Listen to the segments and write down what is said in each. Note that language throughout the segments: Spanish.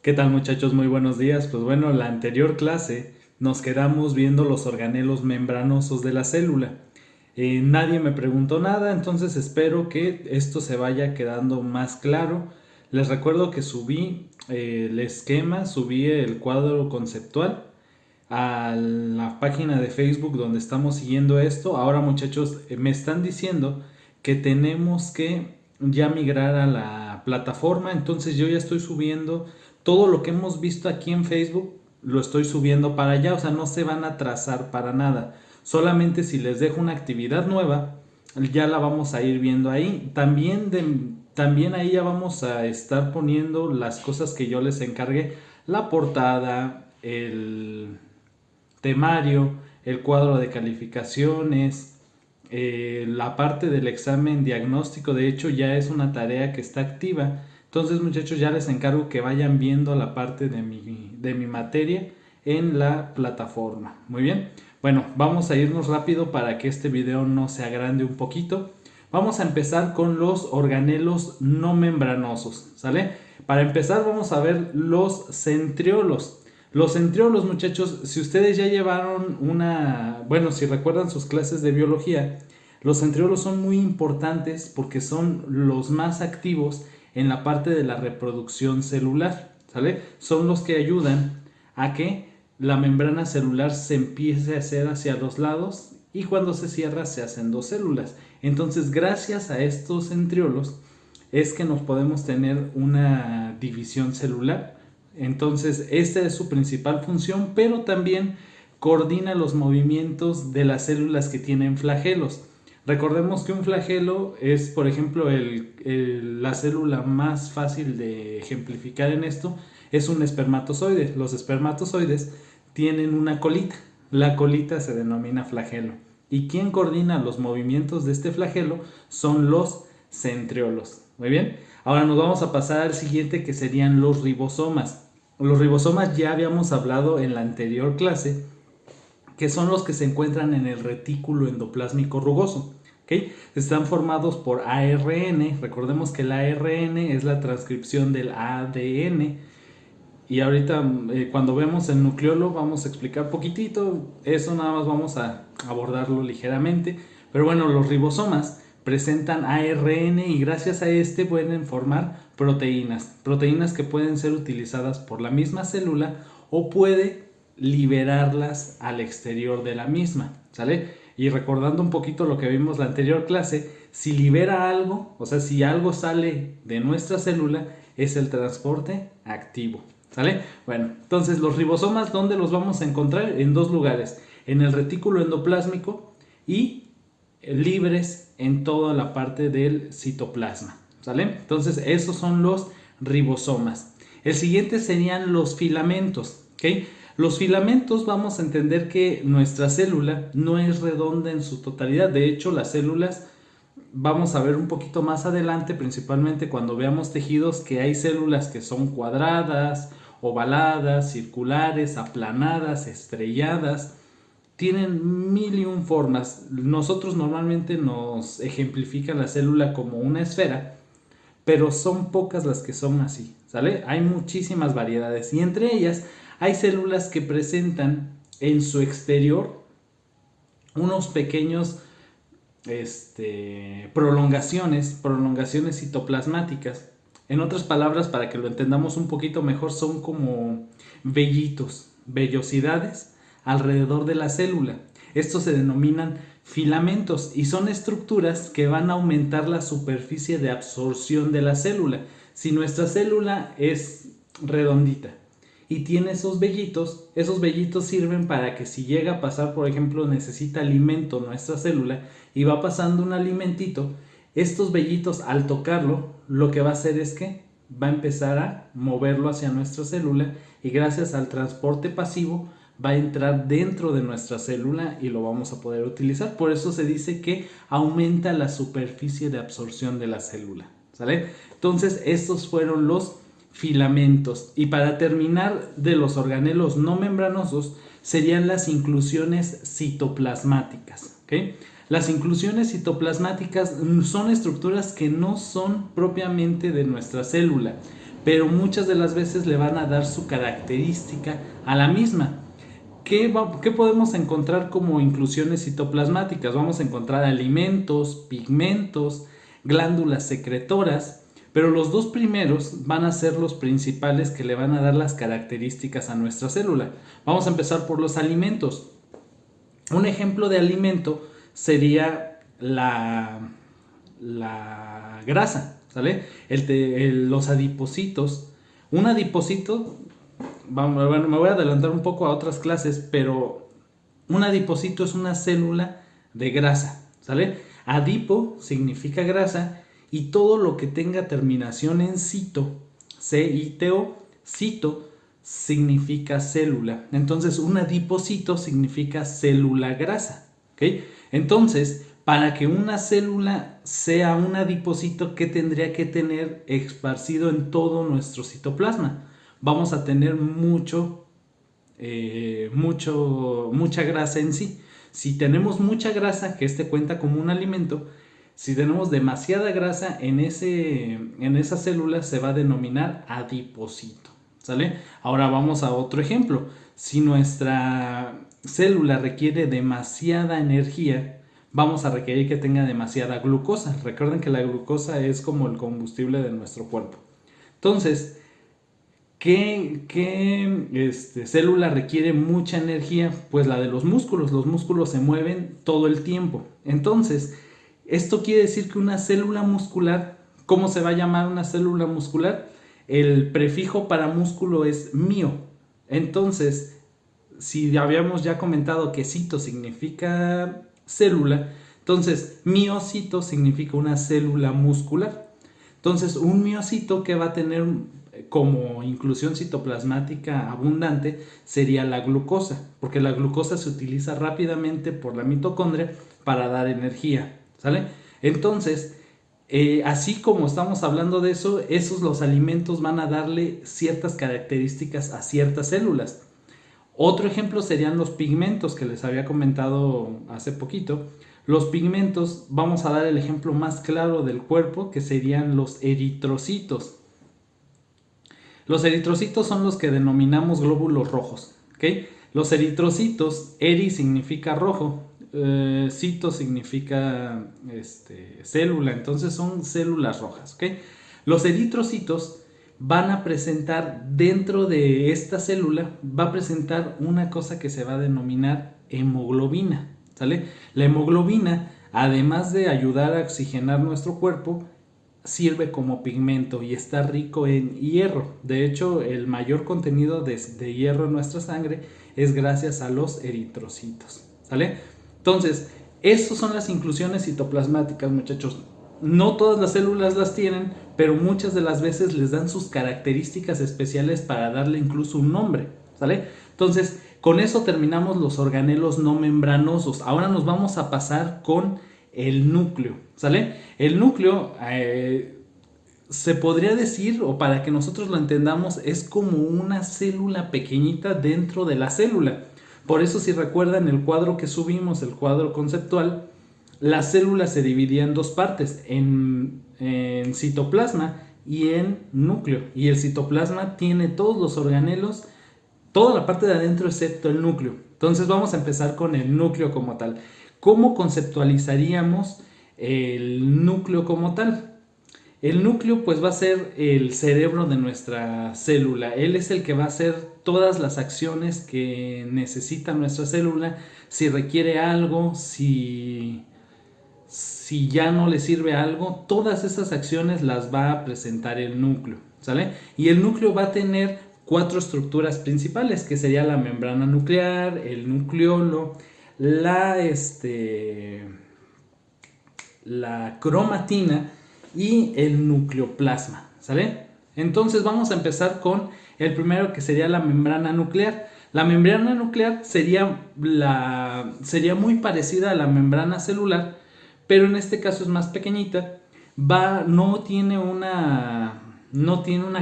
¿Qué tal muchachos? Muy buenos días. Pues bueno, en la anterior clase nos quedamos viendo los organelos membranosos de la célula. Nadie me preguntó nada, entonces espero que esto se vaya quedando más claro. Les recuerdo que subí el esquema, subí el cuadro conceptual a la página de Facebook donde estamos siguiendo esto. Ahora muchachos, me están diciendo que tenemos que ya migrar a la plataforma, entonces yo ya estoy subiendo todo lo que hemos visto aquí en Facebook, lo estoy subiendo para allá, o sea, no se van a trazar para nada. Solamente si les dejo una actividad nueva, ya la vamos a ir viendo ahí. También ahí ya vamos a estar poniendo las cosas que yo les encargué, la portada, el temario, el cuadro de calificaciones, la parte del examen diagnóstico. De hecho ya es una tarea que está activa. Entonces muchachos, ya les encargo que vayan viendo la parte de mi materia en la plataforma. Muy bien. Bueno, vamos a irnos rápido para que este video no se agrande un poquito. Vamos a empezar con los organelos no membranosos, ¿sale? Para empezar vamos a ver los centriolos. Los centriolos, muchachos, si ustedes ya llevaron si recuerdan sus clases de biología, los centriolos son muy importantes porque son los más activos en la parte de la reproducción celular, ¿sale? Son los que ayudan a que la membrana celular se empiece a hacer hacia los lados y cuando se cierra se hacen dos células. Entonces, gracias a estos centriolos es que nos podemos tener una división celular. Entonces, esta es su principal función, pero también coordina los movimientos de las células que tienen flagelos. Recordemos que un flagelo es, por ejemplo, la célula más fácil de ejemplificar en esto es un espermatozoide. Los espermatozoides tienen una colita. La colita se denomina flagelo. ¿Y quién coordina los movimientos de este flagelo? Son los centriolos. Muy bien. Ahora nos vamos a pasar al siguiente, que serían los ribosomas. Los ribosomas ya habíamos hablado en la anterior clase, que son los que se encuentran en el retículo endoplásmico rugoso. ¿Okay? Están formados por ARN. Recordemos que el ARN es la transcripción del ADN. Y ahorita cuando vemos el nucleolo vamos a explicar poquitito. Eso nada más vamos a abordarlo ligeramente. Pero bueno, los ribosomas presentan ARN y gracias a este pueden formar proteínas. Proteínas que pueden ser utilizadas por la misma célula o puede liberarlas al exterior de la misma, ¿sale? Y recordando un poquito lo que vimos la anterior clase, si libera algo, o sea, si algo sale de nuestra célula, es el transporte activo, ¿sale? Bueno, entonces los ribosomas, ¿dónde los vamos a encontrar? En dos lugares, en el retículo endoplásmico y libres en toda la parte del citoplasma, ¿sale? Entonces esos son los ribosomas. El siguiente serían los filamentos, ¿ok? Los filamentos, vamos a entender que nuestra célula no es redonda en su totalidad. De hecho, las células, vamos a ver un poquito más adelante, principalmente cuando veamos tejidos, que hay células que son cuadradas, ovaladas, circulares, aplanadas, estrelladas. Tienen mil y un formas. Nosotros normalmente nos ejemplifican la célula como una esfera, pero son pocas las que son así, ¿sale? Hay muchísimas variedades y entre ellas hay células que presentan en su exterior unos pequeños prolongaciones citoplasmáticas. En otras palabras, para que lo entendamos un poquito mejor, son como vellitos, vellosidades alrededor de la célula. Estos se denominan filamentos y son estructuras que van a aumentar la superficie de absorción de la célula. Si nuestra célula es redondita y tiene esos vellitos sirven para que si llega a pasar, por ejemplo, necesita alimento nuestra célula y va pasando un alimentito, estos vellitos al tocarlo, lo que va a hacer es que va a empezar a moverlo hacia nuestra célula y gracias al transporte pasivo va a entrar dentro de nuestra célula y lo vamos a poder utilizar. Por eso se dice que aumenta la superficie de absorción de la célula, ¿sale? Entonces estos fueron los filamentos. Y para terminar, de los organelos no membranosos serían las inclusiones citoplasmáticas, ¿okay? Las inclusiones citoplasmáticas son estructuras que no son propiamente de nuestra célula, pero muchas de las veces le van a dar su característica a la misma. ¿Qué podemos encontrar como inclusiones citoplasmáticas? Vamos a encontrar alimentos, pigmentos, glándulas secretoras, pero los dos primeros van a ser los principales que le van a dar las características a nuestra célula. Vamos a empezar por los alimentos. Un ejemplo de alimento sería la grasa, ¿sale? Los adipocitos. Un adipocito, bueno, me voy a adelantar un poco a otras clases, pero un adipocito es una célula de grasa, ¿sale? Adipo significa grasa y todo lo que tenga terminación en cito, C-I-T-O, cito, significa célula. Entonces, un adipocito significa célula grasa, ¿ok? Entonces, para que una célula sea un adipocito, ¿qué tendría que tener esparcido en todo nuestro citoplasma? Vamos a tener mucha grasa en sí. Si tenemos mucha grasa, que este cuenta como un alimento, si tenemos demasiada grasa en esa célula, se va a denominar adipocito, ¿sale? Ahora vamos a otro ejemplo. Si nuestra célula requiere demasiada energía, vamos a requerir que tenga demasiada glucosa. Recuerden que la glucosa es como el combustible de nuestro cuerpo. Entonces, ¿qué célula requiere mucha energía? Pues la de los músculos. Los músculos se mueven todo el tiempo. Entonces, esto quiere decir que una célula muscular, ¿cómo se va a llamar una célula muscular? El prefijo para músculo es mio. Entonces, si habíamos ya comentado que cito significa célula, entonces miocito significa una célula muscular. Entonces, un miocito que va a tener como inclusión citoplasmática abundante sería la glucosa, porque la glucosa se utiliza rápidamente por la mitocondria para dar energía, ¿sale? Entonces, así como estamos hablando de eso, los alimentos van a darle ciertas características a ciertas células. Otro ejemplo serían los pigmentos que les había comentado hace poquito. Los pigmentos, vamos a dar el ejemplo más claro del cuerpo, que serían los eritrocitos. Los eritrocitos son los que denominamos glóbulos rojos, ¿ok? Los eritrocitos, eri significa rojo, cito significa célula, entonces son células rojas, ¿ok? Los eritrocitos van a presentar dentro de esta célula, va a presentar una cosa que se va a denominar hemoglobina, ¿sale? La hemoglobina, además de ayudar a oxigenar nuestro cuerpo, sirve como pigmento y está rico en hierro. De hecho, el mayor contenido de hierro en nuestra sangre es gracias a los eritrocitos, ¿sale? Entonces, esas son las inclusiones citoplasmáticas, muchachos. No todas las células las tienen, pero muchas de las veces les dan sus características especiales para darle incluso un nombre, ¿sale? Entonces, con eso terminamos los organelos no membranosos. Ahora nos vamos a pasar con el núcleo, ¿sale? El núcleo se podría decir, o para que nosotros lo entendamos, es como una célula pequeñita dentro de la célula. Por eso, si recuerdan el cuadro que subimos, el cuadro conceptual, la célula se dividía en dos partes, en citoplasma y en núcleo. Y el citoplasma tiene todos los organelos, toda la parte de adentro excepto el núcleo. Entonces vamos a empezar con el núcleo como tal. ¿Cómo conceptualizaríamos el núcleo como tal? El núcleo pues va a ser el cerebro de nuestra célula. Él es el que va a hacer todas las acciones que necesita nuestra célula. Si requiere algo, si ya no le sirve algo, todas esas acciones las va a presentar el núcleo, ¿sale? Y el núcleo va a tener 4 estructuras principales, que sería la membrana nuclear, el nucleolo, la cromatina y el nucleoplasma, ¿sale? Entonces vamos a empezar con el primero, que sería la membrana nuclear. La membrana nuclear sería muy parecida a la membrana celular, pero en este caso es más pequeñita. No tiene una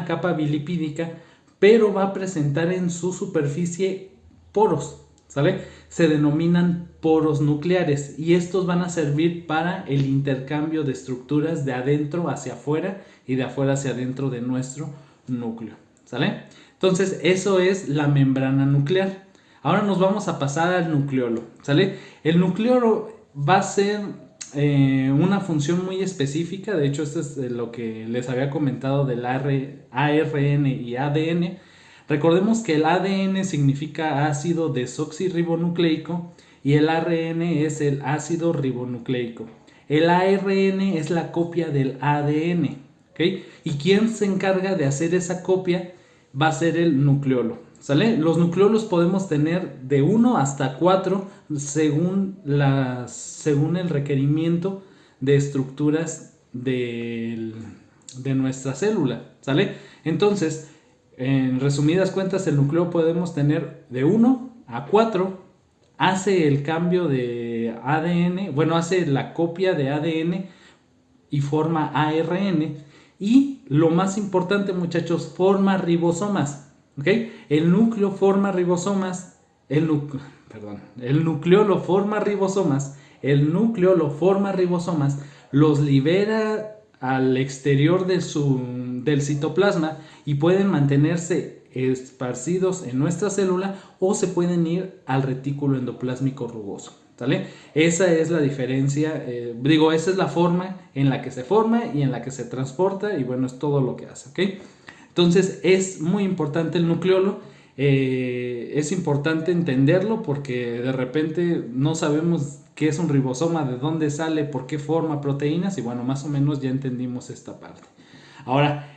capa bilipídica, pero va a presentar en su superficie poros, ¿sale? Se denominan poros nucleares y estos van a servir para el intercambio de estructuras de adentro hacia afuera y de afuera hacia adentro de nuestro núcleo, ¿sale? Entonces eso es la membrana nuclear. Ahora nos vamos a pasar al nucleolo, ¿sale? El nucleolo va a ser una función muy específica. De hecho, esto es lo que les había comentado del ARN y ADN. Recordemos que el ADN significa ácido desoxirribonucleico y el ARN es el ácido ribonucleico. El ARN es la copia del ADN, ¿ok? ¿Y quién se encarga de hacer esa copia? Va a ser el nucleolo, ¿sale? Los nucleolos podemos tener de 1 hasta 4 según el requerimiento de estructuras de nuestra célula, ¿sale? Entonces, en resumidas cuentas, el núcleo podemos tener de 1 a 4, hace el cambio de ADN, bueno, hace la copia de ADN y forma ARN. Y lo más importante, muchachos, forma ribosomas, ¿ok? El núcleo forma ribosomas, el nucleolo forma ribosomas, los libera al exterior del citoplasma y pueden mantenerse esparcidos en nuestra célula o se pueden ir al retículo endoplásmico rugoso, ¿sale? Esa es la diferencia, esa es la forma en la que se forma y en la que se transporta y bueno, es todo lo que hace, ¿ok? Entonces es muy importante el nucleolo, es importante entenderlo porque de repente no sabemos qué es un ribosoma, de dónde sale, por qué forma proteínas y bueno, más o menos ya entendimos esta parte. Ahora,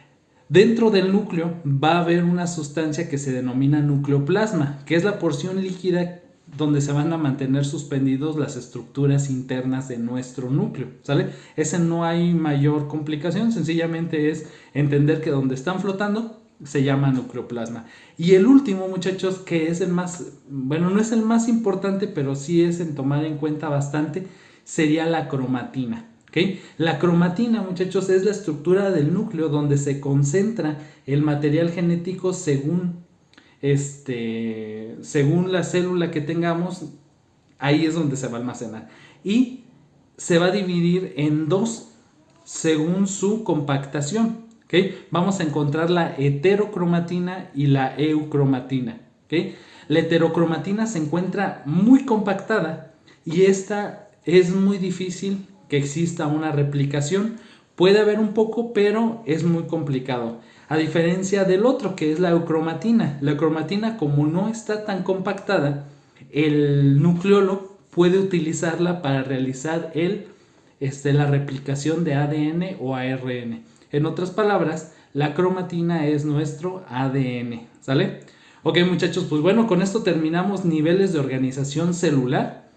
dentro del núcleo va a haber una sustancia que se denomina nucleoplasma, que es la porción líquida donde se van a mantener suspendidos las estructuras internas de nuestro núcleo, ¿sale? Ese no hay mayor complicación, sencillamente es entender que donde están flotando se llama nucleoplasma. Y el último, muchachos, que es el más, bueno, no es el más importante, pero sí es en tomar en cuenta bastante, sería la cromatina. ¿Okay? La cromatina, muchachos, es la estructura del núcleo donde se concentra el material genético según la célula que tengamos. Ahí es donde se va a almacenar y se va a dividir en dos según su compactación, ¿okay? Vamos a encontrar la heterocromatina y la eucromatina, ¿okay? La heterocromatina se encuentra muy compactada y esta es muy difícil que exista una replicación. Puede haber un poco, pero es muy complicado. A diferencia del otro, que es la eucromatina. La eucromatina, como no está tan compactada, el nucleolo puede utilizarla para realizar la replicación de ADN o ARN. En otras palabras, la cromatina es nuestro ADN, ¿sale? Ok, muchachos, pues bueno, con esto terminamos niveles de organización celular.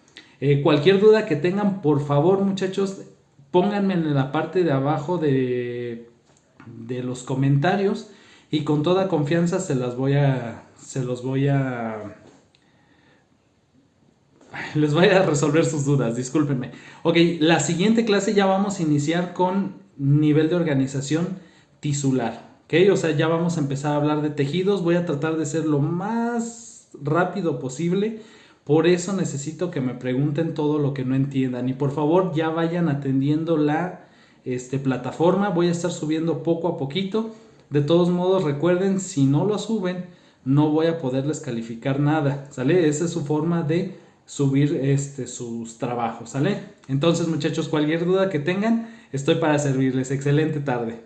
Cualquier duda que tengan, por favor, muchachos, pónganme en la parte de abajo de los comentarios y con toda confianza les voy a resolver sus dudas, discúlpenme. Ok, la siguiente clase ya vamos a iniciar con nivel de organización tisular. Ok, o sea, ya vamos a empezar a hablar de tejidos. Voy a tratar de ser lo más rápido posible. Por eso necesito que me pregunten todo lo que no entiendan. Y por favor ya vayan atendiendo la plataforma. Voy a estar subiendo poco a poquito. De todos modos, recuerden, si no lo suben, no voy a poderles calificar nada, ¿sale? Esa es su forma de subir sus trabajos, ¿sale? Entonces, muchachos, cualquier duda que tengan, estoy para servirles. Excelente tarde.